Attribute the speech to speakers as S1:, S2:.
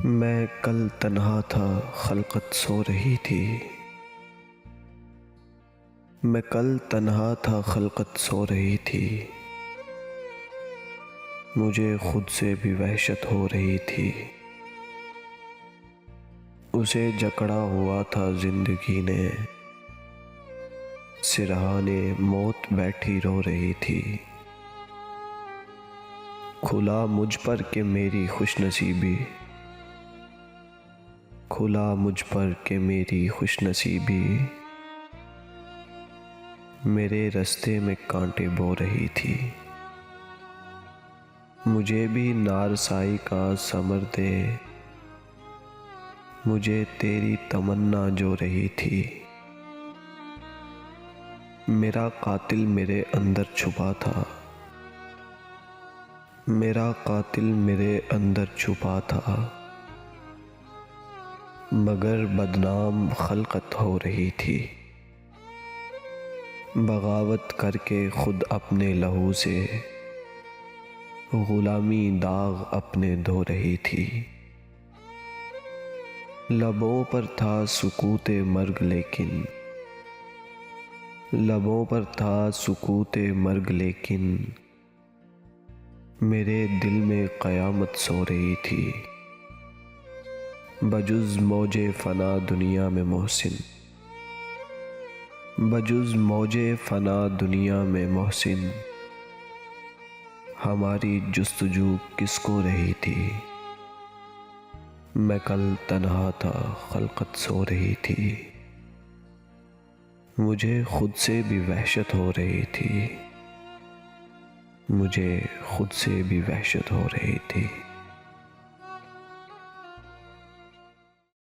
S1: मैं कल तन्हा था, खलकत सो रही थी। मैं कल तन्हा था, खलकत सो रही थी। मुझे खुद से भी वहशत हो रही थी। उसे जकड़ा हुआ था जिंदगी ने, सिरहाने मौत बैठी रो रही थी। खुला मुझ पर के मेरी खुशनसीबी, खुला मुझ पर के मेरी खुशनसीबी। मेरे रास्ते में कांटे बो रही थी। मुझे भी नारसाई का समर दे, मुझे तेरी तमन्ना जो रही थी। मेरा कातिल मेरे अंदर छुपा था, मेरा कातिल मेरे अंदर छुपा था, मगर बदनाम खलकत हो रही थी। बगावत करके खुद अपने लहू से, गुलामी दाग अपने धो रही थी। लबों पर था सुकूते मर्ग लेकिन, लबों पर था सुकूते मर्ग लेकिन, मेरे दिल में क़यामत सो रही थी। बजुज़ मौजे फ़ना दुनिया में मोहसिन, बजुज़ मौजे फ़ना दुनिया में मोहसिन, हमारी जुस्तजू किसको रही थी। मैं कल तन्हा था, खलकत सो रही थी। मुझे खुद से भी वहशत हो रही थी, मुझे खुद से भी वहशत हो रही थी।